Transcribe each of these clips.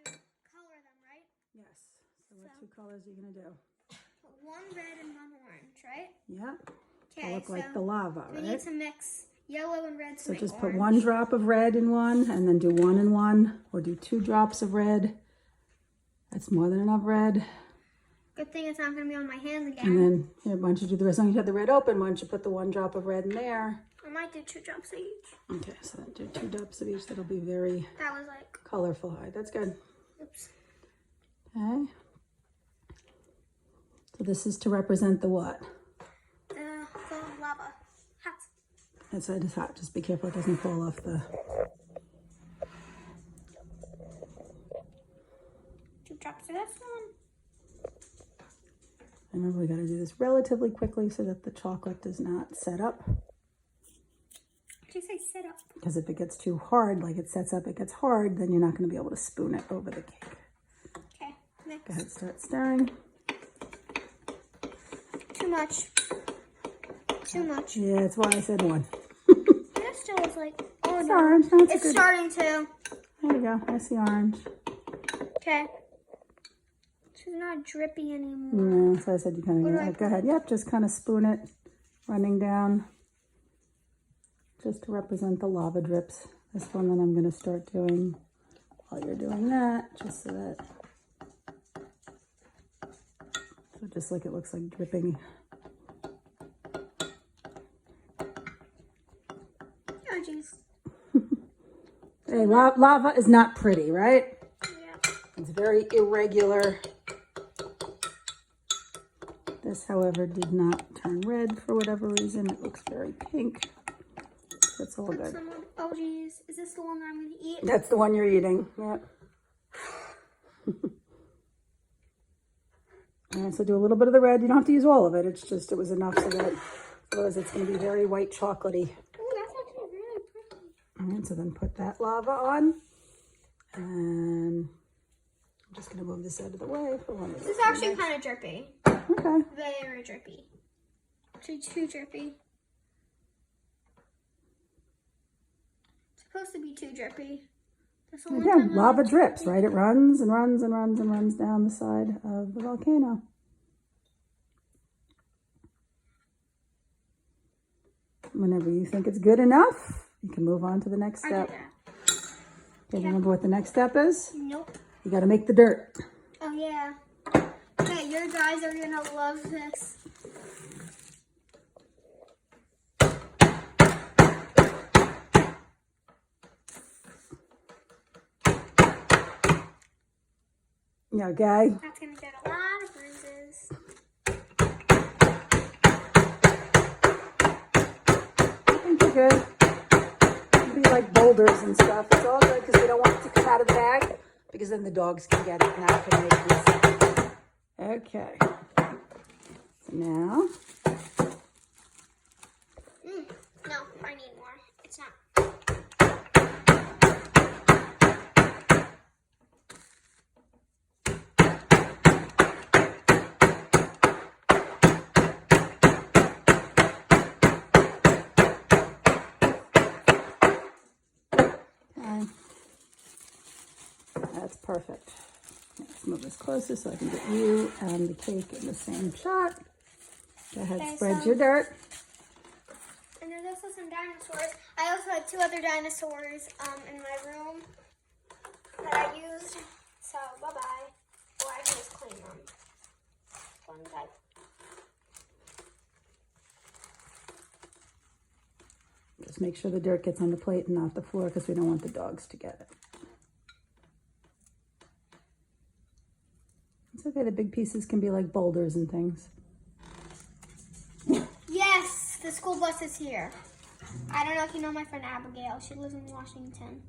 to color them, right? Yes. So what two colors are you going to do? One red and one orange, right? Yeah. Okay. They look like the lava, we right? need to mix yellow and red to So make just orange. put 1 drop of red in one, and then do 1 in one, or do 2 drops of red. That's more than enough red. Good thing it's not going to be on my hands again. And then, here, why don't you do the rest? As long as you have the red open, why don't you put the 1 drop of red in there? I might do 2 drops of each. Okay, so then do 2 drops of each. That'll be very That was like... colorful. All right, that's good. Oops. Okay. So this is to represent the what? The lava. Hot. That's why it is hot. Just be careful it doesn't fall off the... 2 drops of this one. Remember, we got to do this relatively quickly so that the chocolate does not set up. Did you say set up? Because if it gets too hard, like it sets up, it gets hard, then you're not going to be able to spoon it over the cake. Okay, next. Go ahead, start stirring. Too much. Too much. Yeah, that's why I said 1. That still is like... Oh, It's no. orange. No, It's starting to. There you go. I see orange. Okay. She's not drippy anymore. Yeah, so I said you kind of go ahead. Yep, just kind of spoon it, running down, just to represent the lava drips. This one that I'm going to start doing while you're doing that, just so that, so just like it looks like dripping. Oh, jeez. Hey, lava is not pretty, right? Yeah. It's very irregular. This, however, did not turn red for whatever reason. It looks very pink. That's all good. Oh, geez. Is this the one that I'm going to eat? That's the one you're eating. Yep. All right, so do a little bit of the red. You don't have to use all of it. It's just, it was enough so that otherwise it's going to be very white chocolatey. Oh, that's actually really pretty. All right, so then put that lava on. And I'm just going to move this out of the way for one of This is actually kind of drippy. Okay. Very drippy. Too drippy. It's supposed to be too drippy. Yeah, lava drips, right? It runs and runs and runs and runs down the side of the volcano. Whenever you think it's good enough, you can move on to the next step. Okay, remember what the next step is? Nope. You got to make the dirt. Oh, yeah. Okay, your guys are going to love this. Yeah, okay. That's going to get a lot of bruises. I think you're good. It'll be like boulders and stuff. It's all good because we don't want it to come out of the bag because then the dogs can get it and that can make this. Okay. So now. No, I need more. It's not. Okay. That's perfect. Let's move this closer so I can get you and the cake in the same shot. Go ahead, Okay, spread your dirt. And there's also some dinosaurs. I also had 2 other dinosaurs in my room that I used. So, bye-bye. Or I can just clean them. One side. Just make sure the dirt gets on the plate and not the floor because we don't want the dogs to get it. It's okay, the big pieces can be like boulders and things. Yes, the school bus is here. I don't know if you know my friend Abigail. She lives in Washington.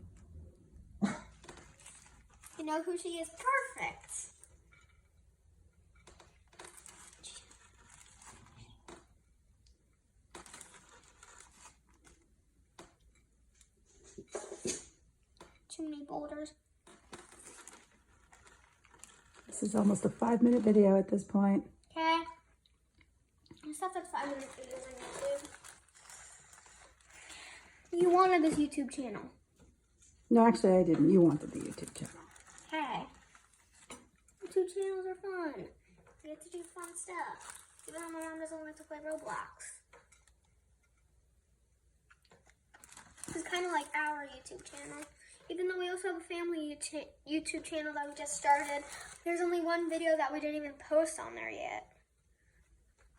You know who she is? Perfect. Too many boulders. This is almost a 5-minute video at this point. Okay. I just thought that's 5 minutes video on YouTube. You wanted this YouTube channel. No, actually I didn't. You wanted the YouTube channel. Hey, YouTube channels are fun. We get to do fun stuff. Even though my mom doesn't like to play Roblox. This is kind of like our YouTube channel. Even though we also have a family YouTube channel that we just started, there's only one video that we didn't even post on there yet.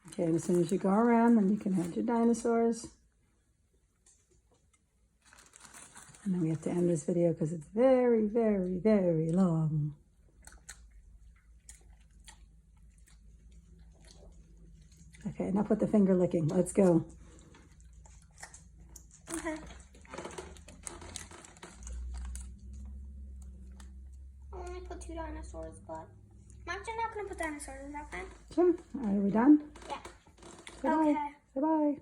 Okay, and as soon as you go around, then you can add your dinosaurs. And then we have to end this video because it's very, very, very long. Okay, enough with the finger licking. Let's go. Okay. I only put 2 dinosaurs, but I'm actually not going to put dinosaurs. Is that fine? Sure. Are we done? Yeah. Say Okay. bye. Say bye.